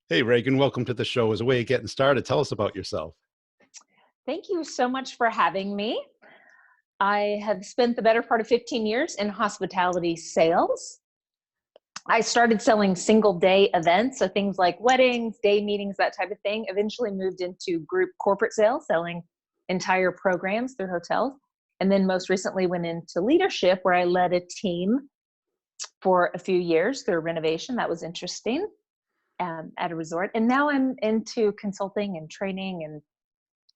Hey, Reagan, welcome to the show. As a way of getting started, tell us about yourself. Thank you so much for having me. I have spent the better part of 15 years in hospitality sales. I started selling single day events, so things like weddings, day meetings, that type of thing. Eventually moved into group corporate sales, selling entire programs through hotels. And then most recently went into leadership where I led a team for a few years through a renovation. That was interesting at a resort. And now I'm into consulting and training and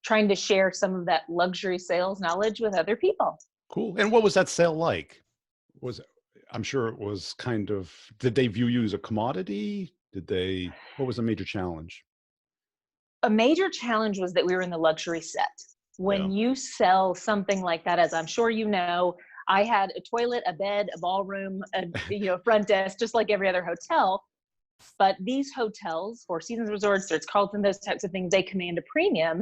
trying to share some of that luxury sales knowledge with other people. Cool. And what was that sale like? Was I'm sure it was kind of, did they view you as a commodity? What was the major challenge? A major challenge was that we were in the luxury set. Yeah. When you sell something like that, as I'm sure you know, I had a toilet, a bed, a ballroom, front desk, just like every other hotel. But these hotels, Four Seasons resorts, Ritz-Carlton, those types of things, they command a premium.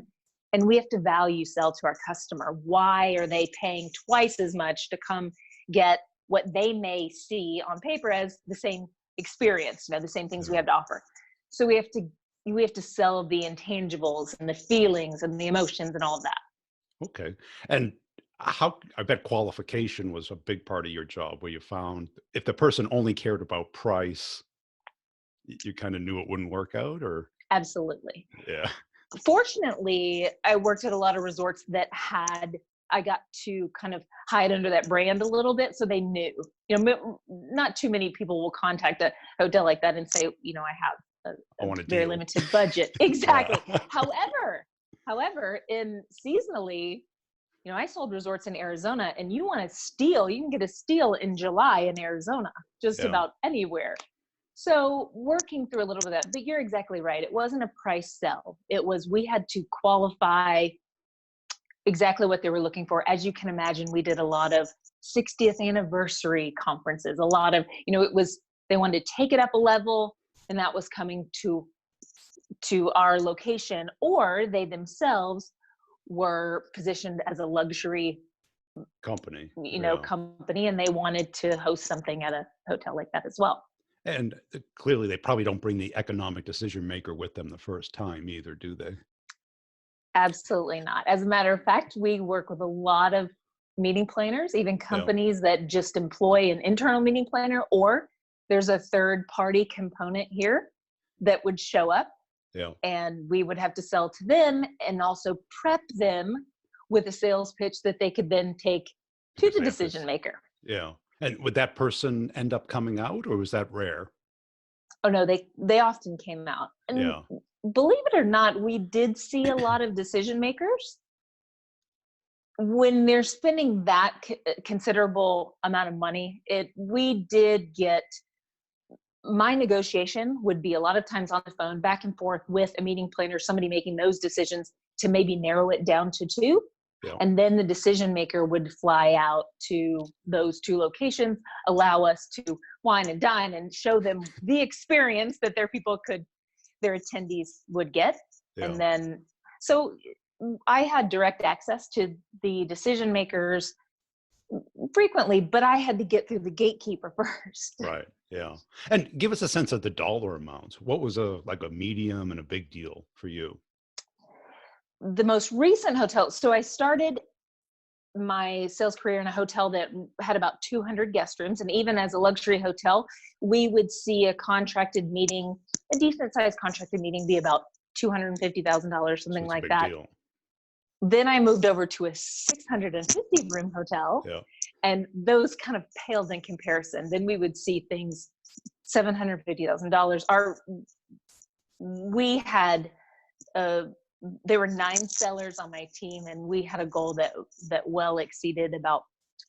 And we have to value sell to our customer. Why are they paying twice as much to come get what they may see on paper as the same experience, the same things we Yeah. have to offer? So we have to sell the intangibles and the feelings and the emotions and all of that. Okay. And I bet qualification was a big part of your job where you found if the person only cared about price, you kind of knew it wouldn't work out or, Absolutely. yeah. Fortunately, I worked at a lot of resorts that I got to kind of hide under that brand a little bit. So they knew, not too many people will contact a hotel like that and say, I have I a want a very deal. limited budget. Yeah. Exactly. However, in seasonally, I sold resorts in Arizona, and you want a steal, you can get a steal in July in Arizona, just Yeah. about anywhere. So working through a little bit of that, but you're exactly right. It wasn't a price sell. It was, we had to qualify exactly what they were looking for. As you can imagine, we did a lot of 60th anniversary conferences, a lot of, they wanted to take it up a level, and that was coming to our location, or they themselves were positioned as a luxury Company. Yeah. company, and they wanted to host something at a hotel like that as well. And clearly, they probably don't bring the economic decision maker with them the first time either, do they? Absolutely not. As a matter of fact, we work with a lot of meeting planners, even Yeah. companies that just employ an internal meeting planner, or there's a third party component here that would show up, Yeah. and we would have to sell to them and also prep them with a sales pitch that they could then take to the Present decision this. maker. Yeah. And would that person end up coming out or was that rare? Oh no, they often came out. And Yeah. believe it or not, we did see a lot of decision makers when they're spending that considerable amount of money. We did get, my negotiation would be a lot of times on the phone back and forth with a meeting planner, somebody making those decisions to maybe narrow it down to two. Yeah. And then the decision maker would fly out to those two locations, allow us to wine and dine and show them the experience that their attendees would get. Yeah. And then, so I had direct access to the decision makers frequently, but I had to get through the gatekeeper first. Right. Yeah. And give us a sense of the dollar amounts. What was like a medium and a big deal for you? The most recent hotel, so I started my sales career in a hotel that had about 200 guest rooms. And even as a luxury hotel, we would see a decent sized contracted meeting be about $250,000, So something it's a like big that. deal. Then I moved over to a 650 room hotel, Yeah. and those kind of paled in comparison. Then we would see things $750,000. We had there were 9 sellers on my team, and we had a goal that well exceeded about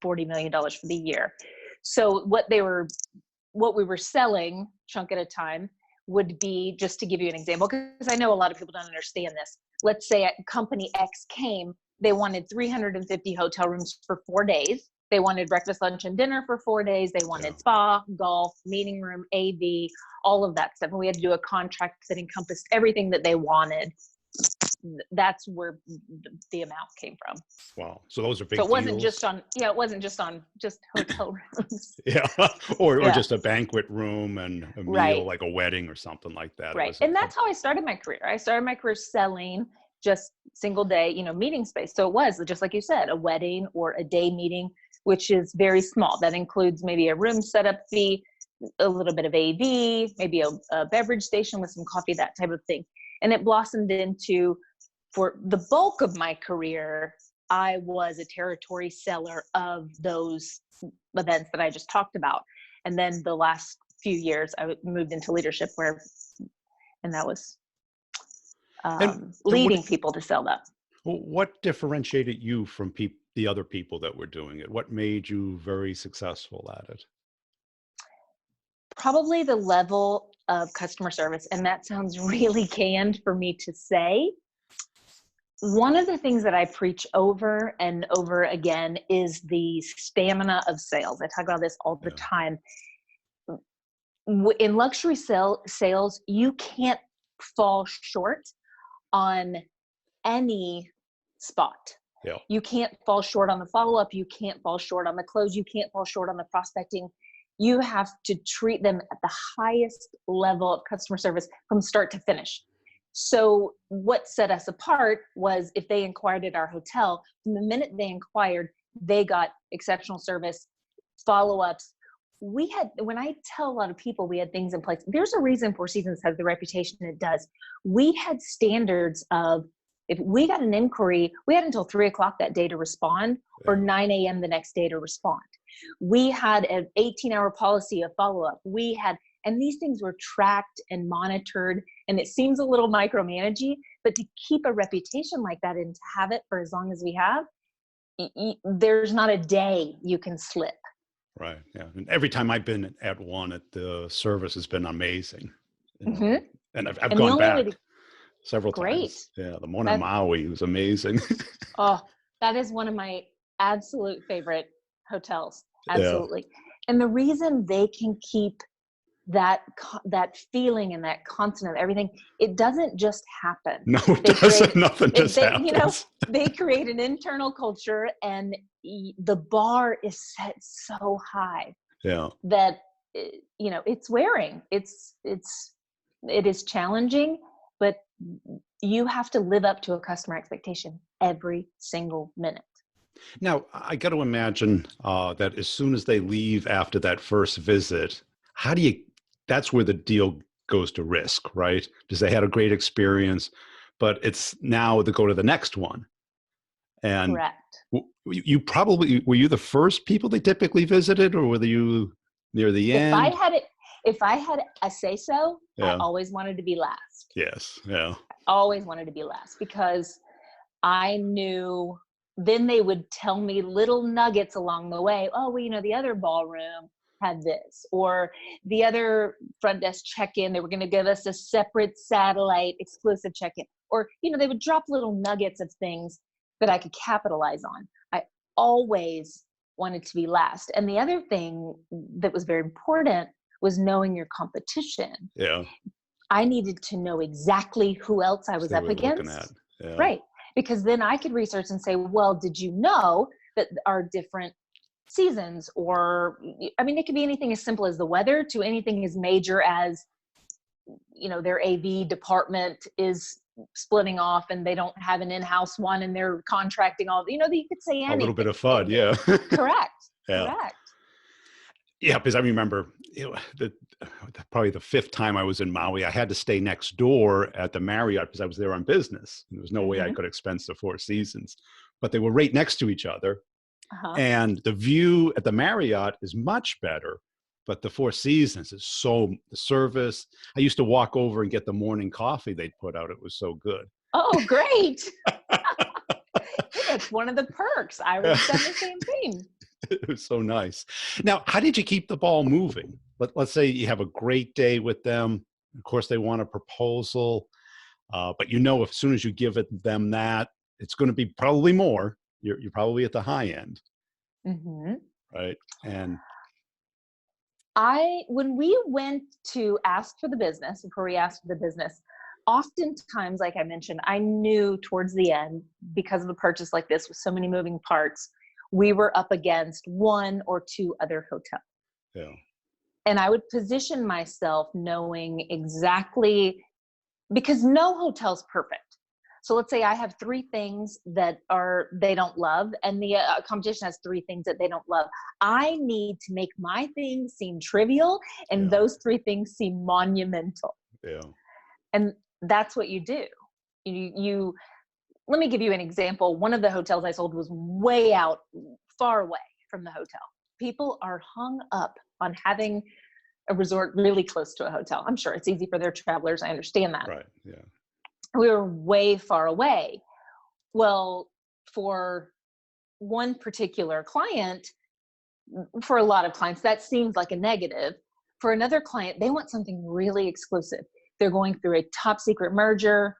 $40 million for the year. So what we were selling chunk at a time would be, just to give you an example, because I know a lot of people don't understand this. Let's say company X came, they wanted 350 hotel rooms for 4 days. They wanted breakfast, lunch, and dinner for 4 days. They wanted spa, golf, meeting room, AV, all of that stuff. And we had to do a contract that encompassed everything that they wanted. that's where the amount came from. Wow. So those are So big it wasn't deals. just on, yeah, it wasn't just on just hotel rooms. Yeah. Or Yeah, just a banquet room and a meal, right, like a wedding or something like that. It right. was And that's how I started my career. I started my career selling just single day, meeting space. So it was just like you said, a wedding or a day meeting, which is very small. That includes maybe a room setup fee, a little bit of AV, maybe a beverage station with some coffee, that type of thing. And it blossomed into, for the bulk of my career, I was a territory seller of those events that I just talked about. And then the last few years, I moved into leadership and that was and and leading people to sell that. what differentiated you from the other people that were doing it? What made you very successful at it? Probably the level of customer service. And that sounds really canned for me to say. One of the things that I preach over and over again is the stamina of sales. I talk about this all the Yeah. time. In luxury sales, you can't fall short on any spot. Yeah. You can't fall short on the follow-up. You can't fall short on the close. You can't fall short on the prospecting. You have to treat them at the highest level of customer service from start to finish. So what set us apart was if they inquired at our hotel, from the minute they inquired, they got exceptional service, follow-ups. When I tell a lot of people we had things in place, there's a reason Four Seasons has the reputation it does. We had standards of, if we got an inquiry, we had until 3:00 that day to respond, or Yeah. 9 a.m. the next day to respond. We had an 18-hour policy of follow-up. And these things were tracked and monitored, and it seems a little micromanaging, but to keep a reputation like that and to have it for as long as we have, there's not a day you can slip. Right. Yeah. And every time I've been at one, the service has been amazing. Hmm. And I've And the gone only way back to, several great. times. Yeah. The one in That, Maui was amazing. oh, that is one of my absolute favorite hotels. Yeah. Absolutely. And the reason they can keep that feeling and that constant of everything, it doesn't just happen. No, it They doesn't. create Nothing just they happens. they create an internal culture, and the bar is set so high Yeah. that it's wearing. It is challenging, but you have to live up to a customer expectation every single minute. Now, I got to imagine that as soon as they leave after that first visit, how do you, that's where the deal goes to risk, right? Because they had a great experience, but it's now to go to the next one. And Correct. you probably, were you the first people they typically visited, or were you near the If I end? had it, if I had a say so, I Yeah. always wanted to be last. Yes. Yeah. Always wanted to be last, because I knew then they would tell me little nuggets along the way. Oh, well, the other ballroom had this, or the other front desk check-in, they were going to give us a separate satellite exclusive check-in, or, they would drop little nuggets of things that I could capitalize on. I always wanted to be last. And the other thing that was very important was knowing your competition. Yeah. I needed to know exactly who else I So was they up were looking at. against. Yeah. Right. Because then I could research and say, well, did you know that our different seasons, or, it could be anything as simple as the weather to anything as major as, their AV department is splitting off and they don't have an in-house one and they're contracting all, you could say A little bit anything. of FUD. Yeah. Correct. Yeah. Correct. Yeah, because I remember probably the fifth time I was in Maui, I had to stay next door at the Marriott because I was there on business. There was no way I Mm-hmm. could expense the Four Seasons, but they were right next to each other. Uh-huh. And the view at the Marriott is much better, but the Four Seasons is the service. I used to walk over and get the morning coffee they'd put out. It was so good. Oh, great. It's one of the perks. I would have done the same thing. It was so nice. Now, how did you keep the ball moving? Let's say you have a great day with them. Of course, they want a proposal, but as soon as you give them that, it's going to be probably more. You're probably at the high end, Mm-hmm. right? And When we went to ask for the business, before we asked for the business, oftentimes, like I mentioned, I knew towards the end, because of a purchase like this with so many moving parts, we were up against one or two other hotels. Yeah. And I would position myself knowing exactly, because no hotel's perfect. So let's say I have three things that they don't love, and the competition has three things that they don't love. I need to make my things seem trivial, and Yeah. those three things seem monumental. Yeah. And that's what you do. You let me give you an example. One of the hotels I sold was way out, far away from the hotel. People are hung up on having a resort really close to a hotel. I'm sure it's easy for their travelers. I understand that. Right. Yeah. We were way far away. Well, for one particular client, for a lot of clients, that seems like a negative. For another client, they want something really exclusive. They're going through a top secret merger.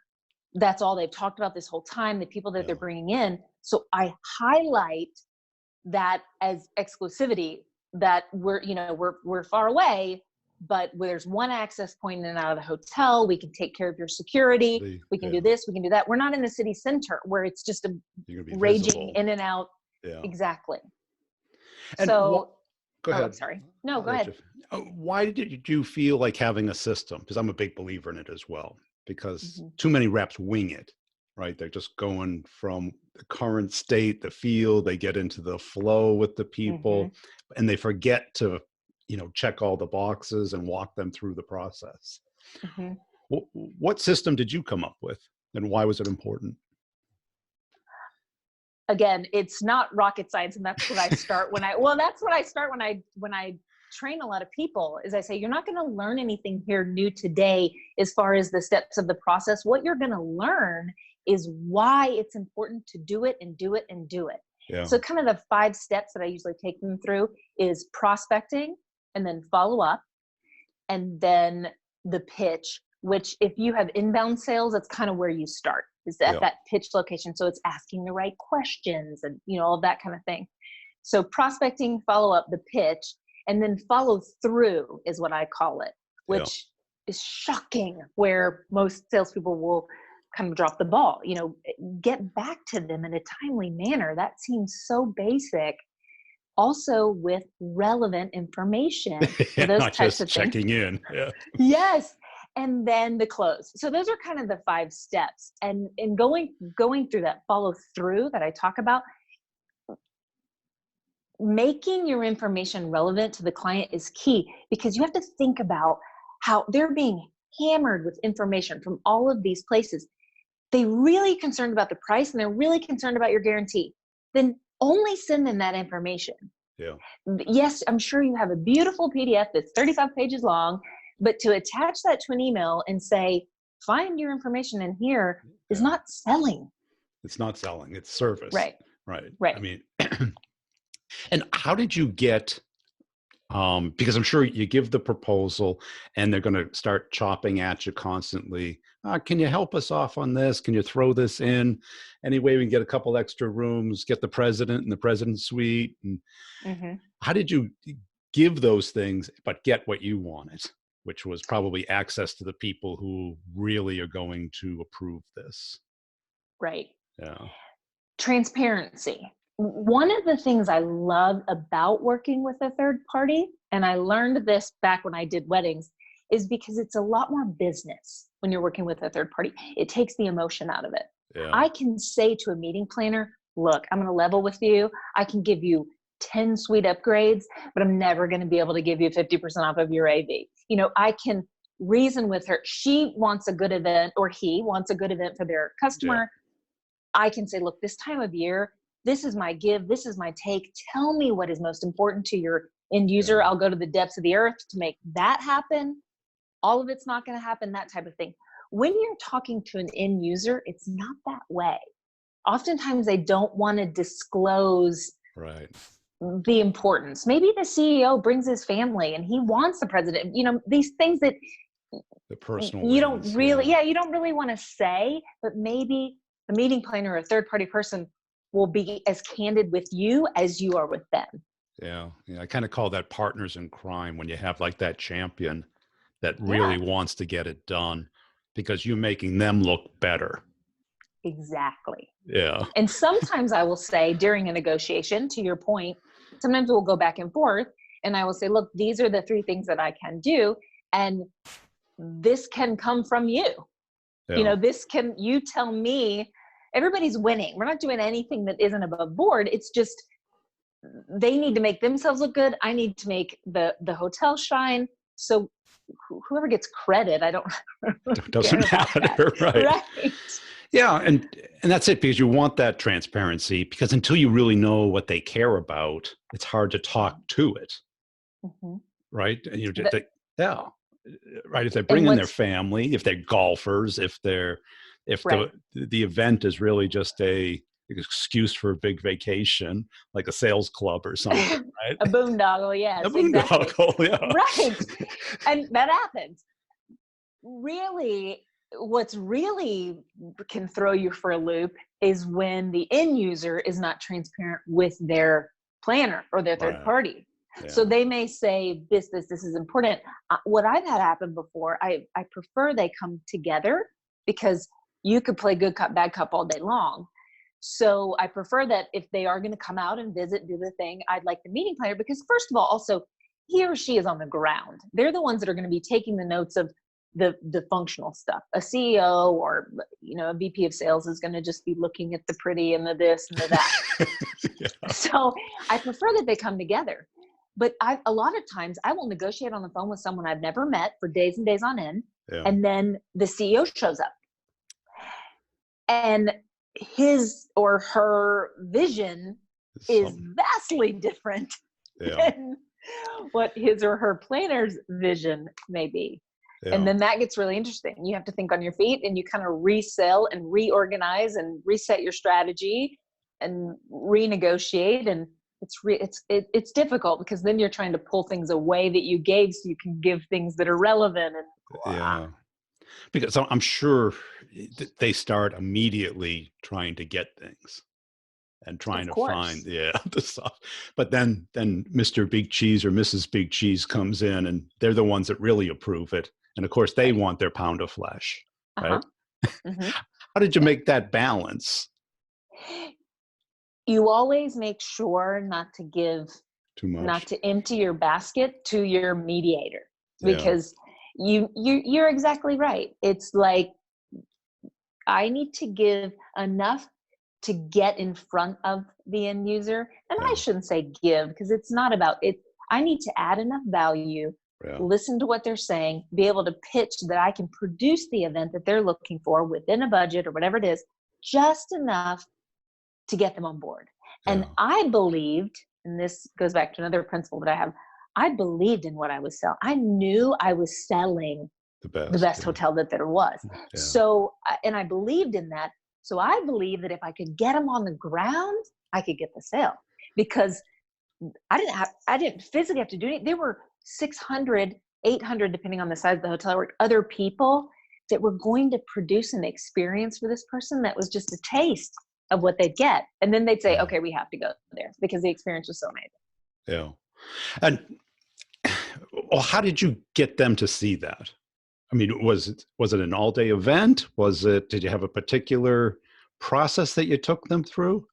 That's all they've talked about this whole time, the people that they're bringing in. So I highlight that as exclusivity, that we're far away, but there's one access point in and out of the hotel. We can take care of your security. We can do this, we can do that. We're not in the city center where it's just a raging visible. in and out. Yeah. Exactly. And so go ahead. I'm sorry. No, go ahead. Why did you feel like having a system? Because I'm a big believer in it as well, because too many reps wing it, right? They're just going from the current state, the feel, they get into the flow with the people, and they forget to, check all the boxes and walk them through the process. What system did you come up with, and why was it important? Again, it's not rocket science, and that's what I start when I train a lot of people, is I say, you're not going to learn anything here new today as far as the steps of the process. What you're going to learn is why it's important to do it and do it and do it. Yeah. So kind of the 5 steps that I usually take them through is prospecting, and then follow up, and then the pitch, which if you have inbound sales, that's kind of where you start, is at that pitch location. So it's asking the right questions and, all of that kind of thing. So prospecting, follow up, the pitch, and then follow through is what I call it, which is shocking, where most salespeople will kind of drop the ball. Get back to them in a timely manner. That seems so basic. Also with relevant information. So those not types just of checking things. in. Yeah. Yes. And then the close. So those are kind of the 5 steps. And going through that follow through that I talk about, making your information relevant to the client is key, because you have to think about how they're being hammered with information from all of these places. They're really concerned about the price, and they're really concerned about your guarantee. Then only send them that information. Yeah. Yes, I'm sure you have a beautiful PDF that's 35 pages long, but to attach that to an email and say, find your information in here, is not selling. It's not selling, it's service. Right. Right. Right. I mean, and how did you get, because I'm sure you give the proposal and they're going to start chopping at you constantly. Can you help us off on this? Can you throw this in? Any way we can get a couple extra rooms, get the president in the president's suite? And how did you give those things, but get what you wanted, which was probably access to the people who really are going to approve this? Right. Yeah. Transparency. One of the things I love about working with a third party, and I learned this back when I did weddings, is because it's a lot more business when you're working with a third party. It takes the emotion out of it. Yeah. I can say to a meeting planner, look, I'm going to level with you. I can give you 10 suite upgrades, but I'm never going to be able to give you 50% off of your AV. I can reason with her. She wants a good event, or he wants a good event for their customer. Yeah. I can say, look, this time of year, this is my give, this is my take. Tell me what is most important to your end user. I'll go to the depths of the earth to make that happen. All of it's not going to happen, that type of thing. When you're talking to an end user, it's not that way. Oftentimes they don't want to disclose the importance. Maybe the CEO brings his family and he wants the president, these things that the personal you don't really, you don't really want to say, but maybe a meeting planner or a third party person will be as candid with you as you are with them. Yeah. I kind of call that partners in crime, when you have like that champion that really wants to get it done. because you're making them look better. Exactly. Yeah. And sometimes I will say during a negotiation, to your point, sometimes we'll go back and forth and I will say, look, these are the 3 things that I can do. And this can come from you. You Yeah. know, you tell me, everybody's winning. We're not doing anything that isn't above board. It's just, they need to make themselves look good. I need to make the hotel shine. So whoever gets credit, I don't care Doesn't about that. matter, right? Right. Yeah, and that's it, because you want that transparency, because until you really know what they care about, it's hard to talk to it, Mhm. right? And The- yeah, right. If they and bring in their what's family, if they're golfers, if right. the event is really just a excuse for a big vacation, like a sales club or something, right? A boondoggle, A yes, exactly. boondoggle, yeah. Right. And that happens. Really, what's really can throw you for a loop is when the end user is not transparent with their planner or their third Right. party. So Yeah. they may say, this is important. What I've had happen before, I prefer they come together, because you could play good cop, bad cop all day long. So I prefer that if they are going to come out and visit, do the thing, I'd like the meeting planner, because first of all, also he or she is on the ground. They're the ones that are going to be taking the notes of the functional stuff. A CEO or, you know, a VP of sales is going to just be looking at the pretty and the this and the that. Yeah. So I prefer that they come together. But a lot of times I will negotiate on the phone with someone I've never met for days and days on end. Yeah. And then the CEO shows up and his or her vision is vastly different Yeah. than what his or her planner's vision may be. Yeah. And then that gets really interesting. You have to think on your feet and you kind of resell and reorganize and reset your strategy and renegotiate. And it's difficult, because then you're trying to pull things away that you gave so you can give things that are relevant. And Yeah. Because I'm sure they start immediately trying to get things and trying of to find, course, the stuff. But then Mr. Big Cheese or Mrs. Big Cheese comes in, and they're the ones that really approve it. And of course, they right. want their pound of flesh, Uh-huh. right? Mm-hmm. How did you Yeah. make that balance? You always make sure Too not much? to empty your basket to your mediator, Yeah. because you're exactly right. It's like, I need to give enough to get in front of the end user. And I Yeah. shouldn't say give, because it's not about it. I need to add enough value, Yeah. listen to what they're saying, be able to pitch that I can produce the event that they're looking for within a budget or whatever it is, just enough to get them on board. And Yeah. I believed, and this goes back to another principle that I have, I believed in what I was selling. I knew I was selling The the best. best hotel that there was. Yeah. So, and I believed in that. So I believed that if I could get them on the ground, I could get the sale, because I didn't physically have to do anything. There were 600, 800, depending on the size of the hotel I worked, other people that were going to produce an experience for this person that was just a taste of what they'd get. And then they'd say, Yeah. okay, we have to go there because the experience was so amazing. Yeah. And well, how did you get them to see that? I mean, was it an all-day event? Did you have a particular process that you took them through?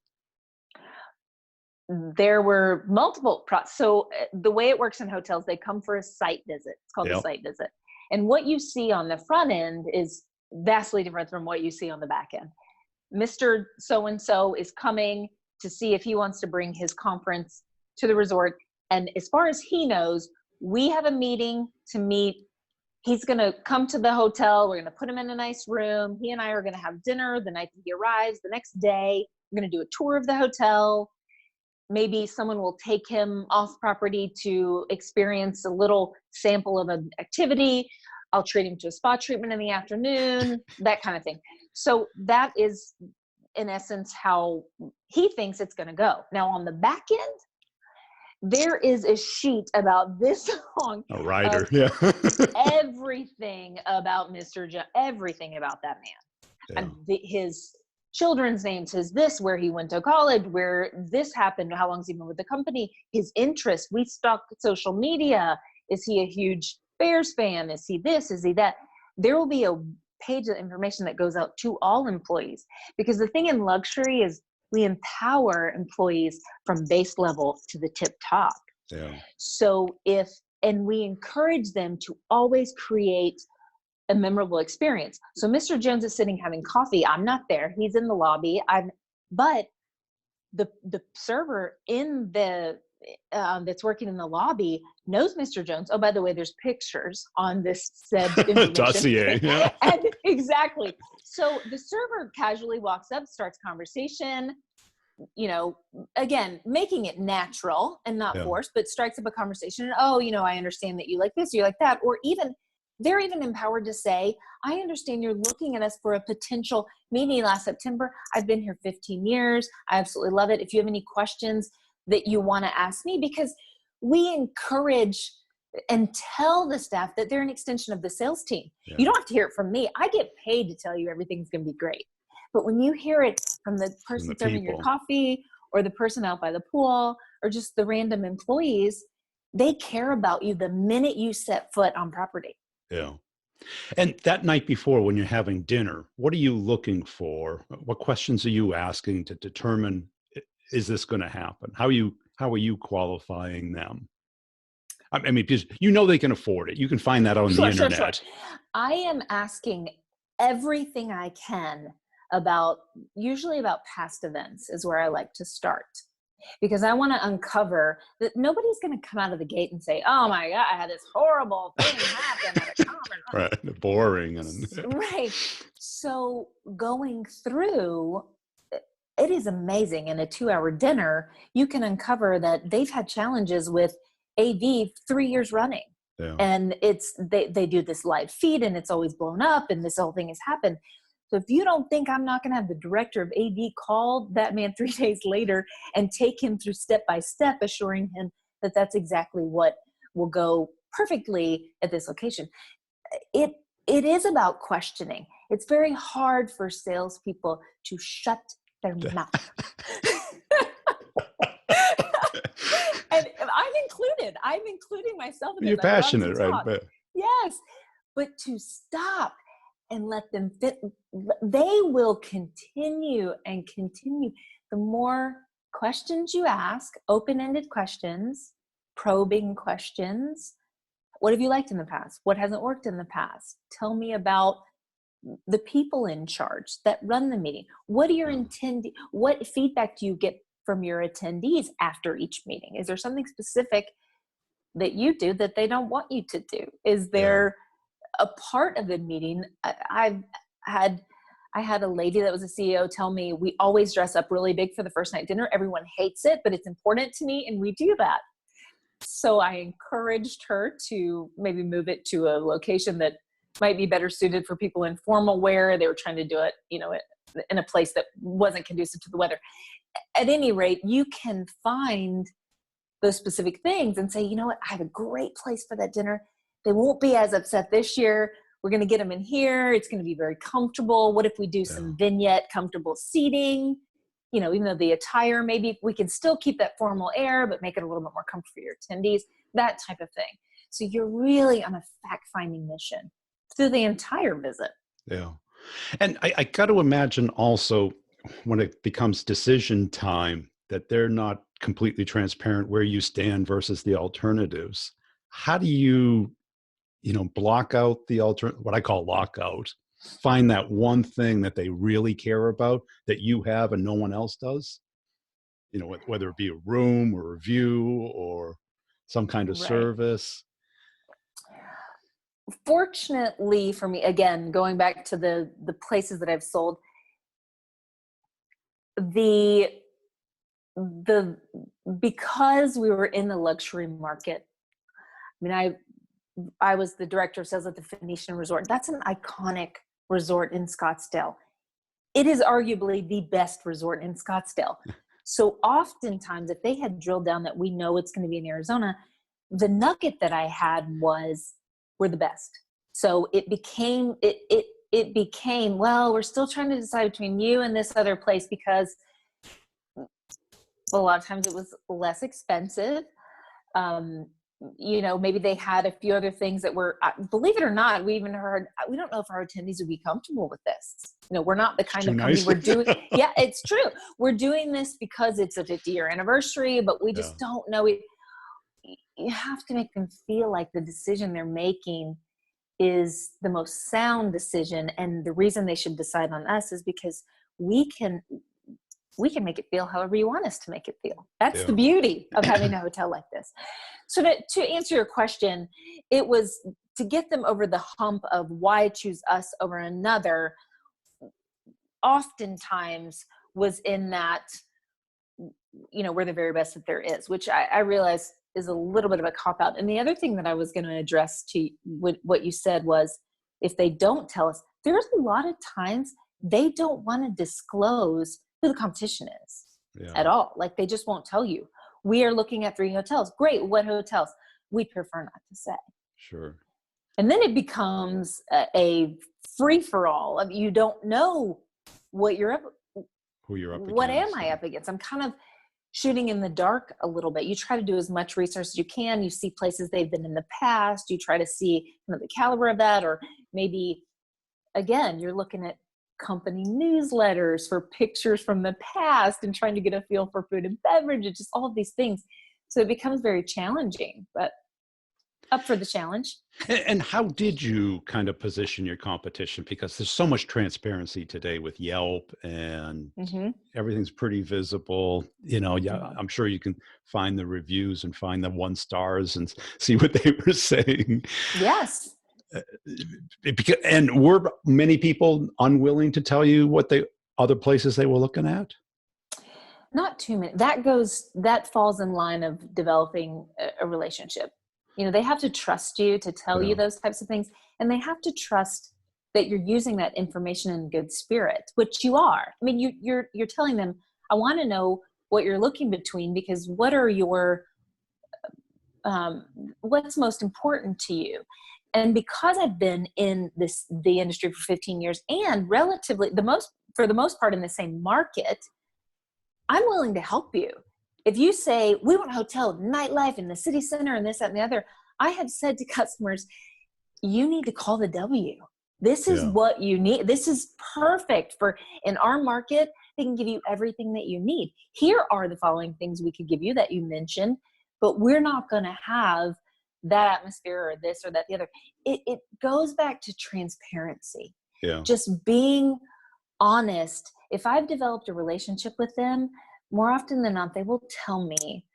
There were multiple so the way it works in hotels, they come for a site visit. It's called a Yep. site visit. And what you see on the front end is vastly different from what you see on the back end. Mr. So-and-so is coming to see if he wants to bring his conference to the resort. And as far as he knows, we have a meeting to meet. He's going to come to the hotel. We're going to put him in a nice room. He and I are going to have dinner the night that he arrives. The next day, we're going to do a tour of the hotel. Maybe someone will take him off property to experience a little sample of an activity. I'll treat him to a spa treatment in the afternoon, that kind of thing. So that is, in essence, how he thinks it's going to go. Now, on the back end, there is a sheet about this long A writer, of yeah. everything about everything about that man. Yeah. And his children's names, his this, where he went to college, where this happened, how long's he been with the company, his interests. We stalk social media. Is he a huge Bears fan? Is he this? Is he that? There will be a page of information that goes out to all employees. Because the thing in luxury is we empower employees from base level to the tip top. Yeah. So and we encourage them to always create a memorable experience. So Mr. Jones is sitting having coffee. I'm not there. He's in the lobby. But the server in the that's working in the lobby knows Mr. Jones. Oh, by the way, there's pictures on this said information. Dossier. Yeah. And exactly. So the server casually walks up, starts conversation, again, making it natural and not forced, but strikes up a conversation. And, oh, I understand that you like this, you like that. Or even, they're even empowered to say, I understand you're looking at us for a potential meeting last September. I've been here 15 years. I absolutely love it. If you have any questions that you want to ask me, because we encourage and tell the staff that they're an extension of the sales team. Yeah. You don't have to hear it from me. I get paid to tell you everything's going to be great. But when you hear it from the person serving your coffee or the person out by the pool or just the random employees, they care about you the minute you set foot on property. Yeah. And that night before, when you're having dinner, what are you looking for? What questions are you asking to determine, is this going to happen? How are you qualifying them? I mean, because they can afford it. You can find that on the internet. Sure. I am asking everything I can usually about past events is where I like to start. Because I want to uncover that nobody's going to come out of the gate and say, oh my God, I had this horrible thing happen at a conference. Right. Boring. Right. So going through, it is amazing. In a 2-hour dinner, you can uncover that they've had challenges with AV 3 years running. Yeah. And they do this live feed and it's always blown up and this whole thing has happened. So if you don't think I'm not going to have the director of AV call that man 3 days later and take him through step by step, assuring him that that's exactly what will go perfectly at this location. It is about questioning. It's very hard for salespeople to shut their mouth. And I'm including myself in this. You're passionate, right? But... Yes, but to stop and let them fit, they will continue and continue. The more questions you ask, open-ended questions, probing questions. What have you liked in the past? What hasn't worked in the past? Tell me about the people in charge that run the meeting. What feedback do you get from your attendees after each meeting? Is there something specific that you do that they don't want you to do? Is there a part of the meeting? I had a lady that was a CEO tell me, we always dress up really big for the first night dinner. Everyone hates it, but it's important to me, and we do that. So I encouraged her to maybe move it to a location that might be better suited for people in formal wear. They were trying to do it, in a place that wasn't conducive to the weather. At any rate, you can find those specific things and say, you know what, I have a great place for that dinner. They won't be as upset this year. We're going to get them in here. It's going to be very comfortable. What if we do some vignette comfortable seating? Even though the attire, maybe we can still keep that formal air, but make it a little bit more comfortable for your attendees, that type of thing. So you're really on a fact-finding mission through the entire visit. Yeah. And I got to imagine also when it becomes decision time that they're not completely transparent where you stand versus the alternatives. How do you, block out the what I call lockout, find that one thing that they really care about that you have and no one else does? Whether it be a room or a view or some kind of service. Fortunately for me, again, going back to the places that I've sold, because we were in the luxury market. I mean, I was the director of sales at the Phoenician Resort. That's an iconic resort in Scottsdale. It is arguably the best resort in Scottsdale. So oftentimes, if they had drilled down that we know it's going to be in Arizona, the nugget that I had was, we're the best. So it became, well, we're still trying to decide between you and this other place, because a lot of times it was less expensive. maybe they had a few other things that were, believe it or not, we don't know if our attendees would be comfortable with this. We're not the kind Too of company nice. we're doing. Yeah, it's true. We're doing this because it's a 50-year anniversary, but we just don't know it. You have to make them feel like the decision they're making is the most sound decision. And the reason they should decide on us is because we can make it feel however you want us to make it feel. That's the beauty of having a hotel like this. So to answer your question, it was to get them over the hump of why choose us over another, oftentimes was in that, we're the very best that there is, which I realize is a little bit of a cop-out. And the other thing that I was going to address to what you said was, if they don't tell us, there's a lot of times they don't want to disclose who the competition is at all. Like, they just won't tell you. We are looking at 3 hotels. Great. What hotels? We prefer not to say. Sure. And then it becomes a free-for-all of, you don't know what you're up, who you're up against. What am I up against? I'm kind of shooting in the dark a little bit. You try to do as much research as you can. You see places they've been in the past. You try to see the caliber of that, or maybe, again, you're looking at company newsletters for pictures from the past and trying to get a feel for food and beverage and just all of these things. So it becomes very challenging, but up for the challenge. And how did you kind of position your competition? Because there's so much transparency today with Yelp, and everything's pretty visible. I'm sure you can find the reviews and find the 1 stars and see what they were saying. Yes. And were many people unwilling to tell you what other places they were looking at? Not too many. That falls in line of developing a relationship. They have to trust you to tell you those types of things, and they have to trust that you're using that information in good spirit, which you are. I mean, you're telling them, I want to know what you're looking between, because what are your what's most important to you? And because I've been in the industry for 15 years and relatively for the most part in the same market, I'm willing to help you. If you say, we want a hotel, nightlife in the city center and this, that, and the other, I have said to customers, you need to call the W. This is what you need. This is perfect in our market. They can give you everything that you need. Here are the following things we could give you that you mentioned, but we're not going to have that atmosphere or this or that, the other. It goes back to transparency. Just being honest. If I've developed a relationship with them, more often than not, they will tell me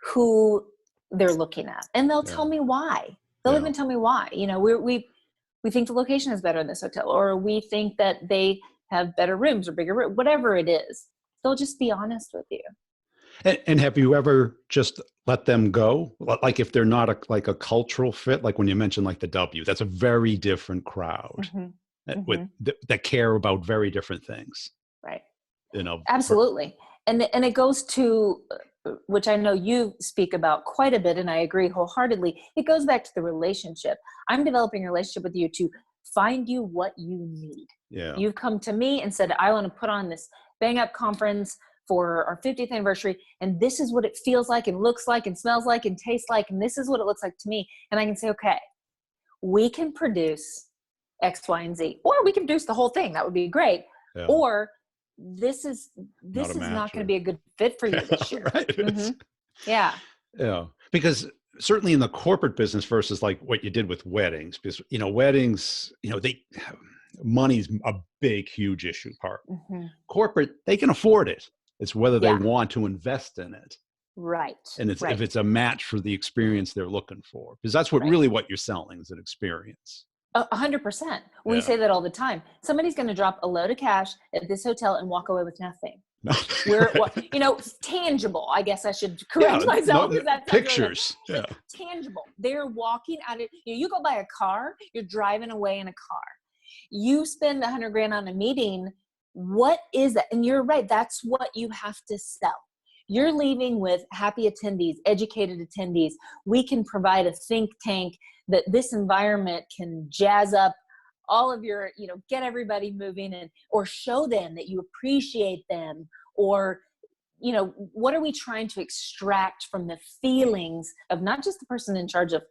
who they're looking at, and they'll tell me why. They'll even tell me why. We think the location is better in this hotel, or we think that they have better rooms or bigger rooms, whatever it is. They'll just be honest with you. And have you ever just let them go? Like, if they're not a cultural fit, like when you mentioned like the W, that's a very different crowd that care about very different things. Right. Absolutely. And it goes to, which I know you speak about quite a bit, and I agree wholeheartedly. It goes back to the relationship. I'm developing a relationship with you to find you what you need. You've come to me and said, I want to put on this bang up conference for our 50th anniversary, and this is what it feels like and looks like and smells like and tastes like, and this is what it looks like to me. And I can say, okay, we can produce X, Y, and Z, or we can produce the whole thing. That would be great. Or this is not going to be a good fit for you this year. Right. Yeah. Because certainly in the corporate business versus like what you did with weddings, because weddings, money's a big, huge issue part. Corporate, they can afford it. It's whether they want to invest in it. Right. And if it's a match for the experience they're looking for, because that's what you're selling is an experience. 100%. We say that all the time. Somebody's going to drop a load of cash at this hotel and walk away with nothing. Tangible. I guess I should correct myself. Pictures. Tangible. They're walking out of, you go buy a car, you're driving away in a car. You spend $100,000 on a meeting. What is that? And you're right. That's what you have to sell. You're leaving with happy attendees, educated attendees. We can provide a think tank that this environment can jazz up all of your, get everybody moving, or show them that you appreciate them, or what are we trying to extract from the feelings of not just the person in charge of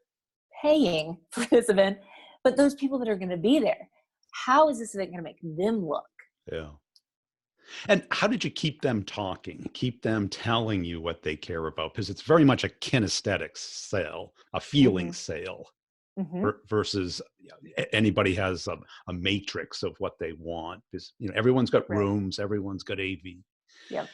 paying for this event, but those people that are going to be there? How is this event going to make them look? Yeah. And how did you keep them talking, keep them telling you what they care about? Because it's very much a kinesthetic sale, a feeling sale, versus anybody has a matrix of what they want. Because everyone's got rooms, everyone's got AV. Yeah.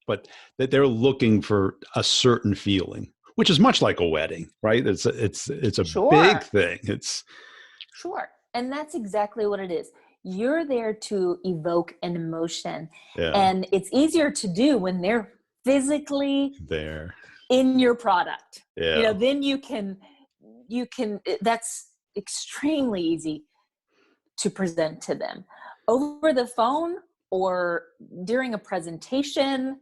But that they're looking for a certain feeling, which is much like a wedding, right? It's a big thing. Sure. And that's exactly what it is. You're there to evoke an emotion. And it's easier to do when they're physically there in your product. Yeah. Then you can, that's extremely easy to present to them. Over the phone or during a presentation,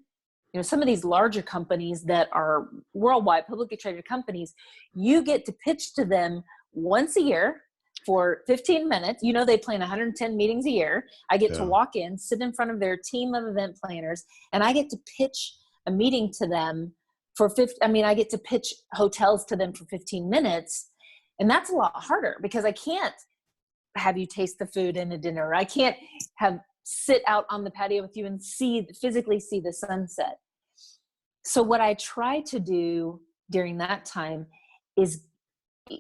some of these larger companies that are worldwide publicly traded companies, you get to pitch to them once a year for 15 minutes. They plan 110 meetings a year. I get to walk in, sit in front of their team of event planners, and I get to pitch a meeting to them for I get to pitch hotels to them for 15 minutes. And that's a lot harder because I can't have you taste the food in a dinner. I can't sit out on the patio with you and physically see the sunset. So what I try to do during that time is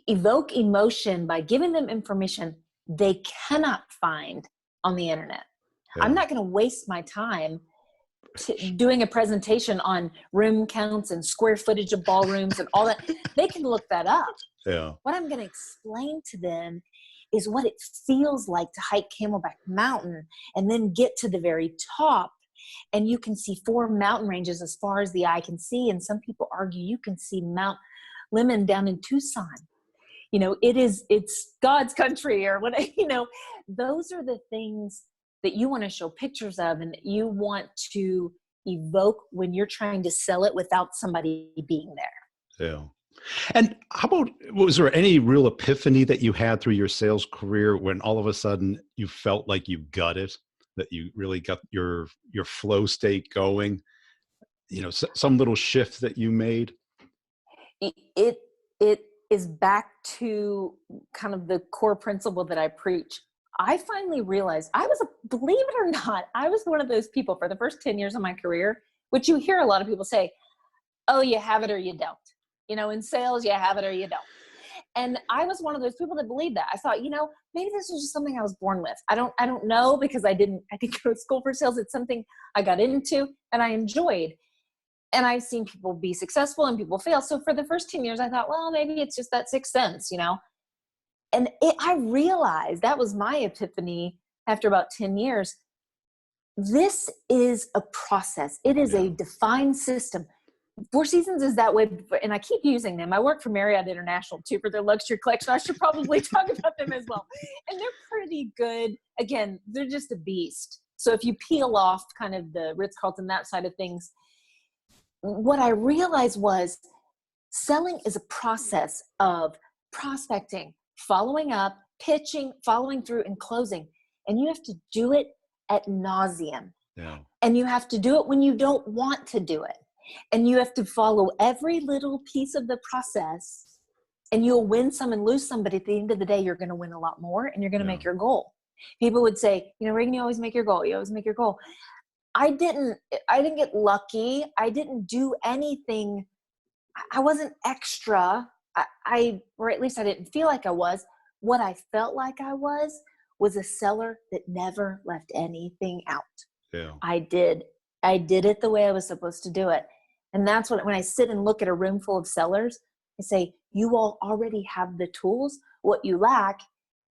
evoke emotion by giving them information they cannot find on the internet. I'm not going to waste my time doing a presentation on room counts and square footage of ballrooms and all that. They can look that up. What I'm going to explain to them is what it feels like to hike Camelback Mountain and then get to the very top. And you can see 4 mountain ranges as far as the eye can see. And some people argue you can see Mount Lemmon down in Tucson. It's God's country or what, those are the things that you want to show pictures of and that you want to evoke when you're trying to sell it without somebody being there. Yeah. And how about, was there any real epiphany that you had through your sales career when all of a sudden you felt like you got it, that you really got your flow state going? Some little shift that you made? It is back to kind of the core principle that I preach. I finally realized believe it or not, I was one of those people for the first 10 years of my career, which you hear a lot of people say, oh, you have it or you don't. In sales, you have it or you don't. And I was one of those people that believed that. I thought, maybe this was just something I was born with. I don't know, because I didn't go to school for sales. It's something I got into and I enjoyed. And I've seen people be successful and people fail. So for the first 10 years, I thought, well, maybe it's just that sixth sense, And I realized that was my epiphany after about 10 years. This is a process. It is a defined system. Four Seasons is that way, and I keep using them. I work for Marriott International too for their luxury collection. I should probably talk about them as well. And they're pretty good. Again, they're just a beast. So if you peel off kind of the Ritz-Carlton, that side of things, what I realized was selling is a process of prospecting, following up, pitching, following through, and closing. And you have to do it ad nauseum. And you have to do it when you don't want to do it. And you have to follow every little piece of the process, and you'll win some and lose some. But at the end of the day, you're going to win a lot more and you're going to make your goal. People would say, Reagan, you always make your goal. You always make your goal. I didn't get lucky. I didn't do anything. I wasn't extra. Or at least I didn't feel like I was. What I felt like I was a seller that never left anything out. I did it the way I was supposed to do it. And that's when I sit and look at a room full of sellers, I say, you all already have the tools. What you lack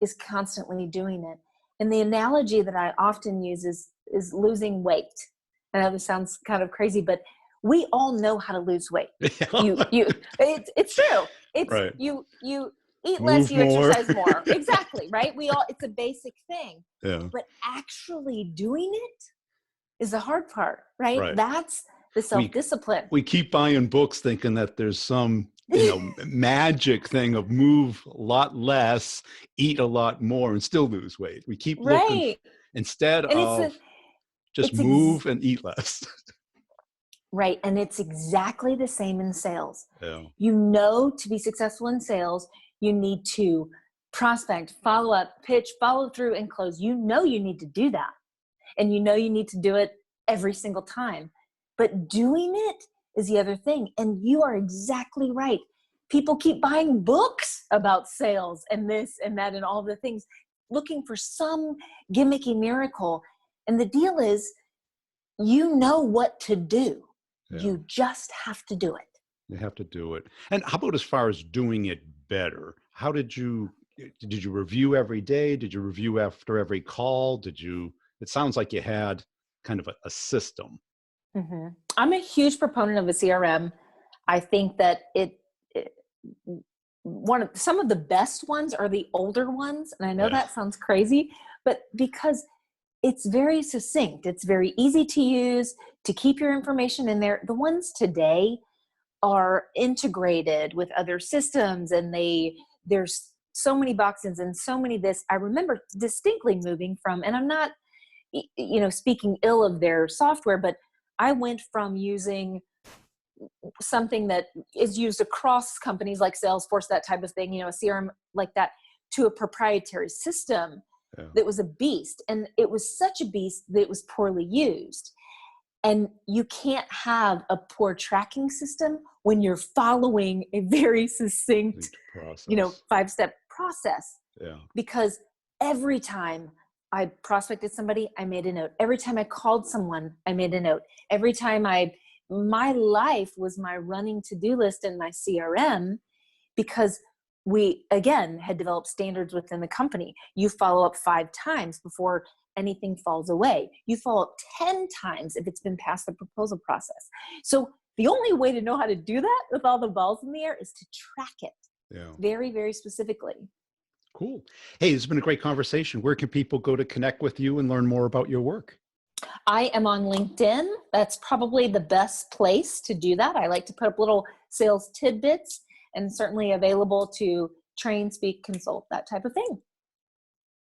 is constantly doing it. And the analogy that I often use is losing weight. I know this sounds kind of crazy, but we all know how to lose weight. It's true. It's you eat less, you exercise more. Exactly, right? It's a basic thing. But actually doing it is the hard part, right? That's the self-discipline. We keep buying books thinking that there's some, magic thing of move a lot less, eat a lot more, and still lose weight. We keep looking instead of just move and eat less. Right. And it's exactly the same in sales. Yeah. You know, to be successful in sales, you need to prospect, follow up, pitch, follow through, and close. You know, you need to do that. And you know, you need to do it every single time. But doing it is the other thing. And you are exactly right. People keep buying books about sales and this and that and all the things, looking for some gimmicky miracle. And the deal is, you know what to do. Yeah. You just have to do it. You have to do it. And how about as far as doing it better? How did you review every day? Did you review after every call? It sounds like you had kind of a system. Mm-hmm. I'm a huge proponent of a CRM. I think that some of the best ones are the older ones. And I know that sounds crazy, but because it's very succinct, it's very easy to use, to keep your information in there. The ones today are integrated with other systems, and there's so many boxes and so many this. I remember distinctly moving from, and I'm not, speaking ill of their software, but I went from using something that is used across companies like Salesforce, that type of thing, a CRM like that, to a proprietary system that was a beast. And it was such a beast that it was poorly used. And you can't have a poor tracking system when you're following a very succinct, process. 5-step process. Yeah. Because every time I prospected somebody, I made a note. Every time I called someone, I made a note. Every time my life was my running to-do list in my CRM, because we, again, had developed standards within the company. You follow up 5 times before anything falls away. You follow up 10 times if it's been past the proposal process. So the only way to know how to do that with all the balls in the air is to track it very, very specifically. Cool. Hey, this has been a great conversation. Where can people go to connect with you and learn more about your work? I am on LinkedIn. That's probably the best place to do that. I like to put up little sales tidbits, and certainly available to train, speak, consult, that type of thing.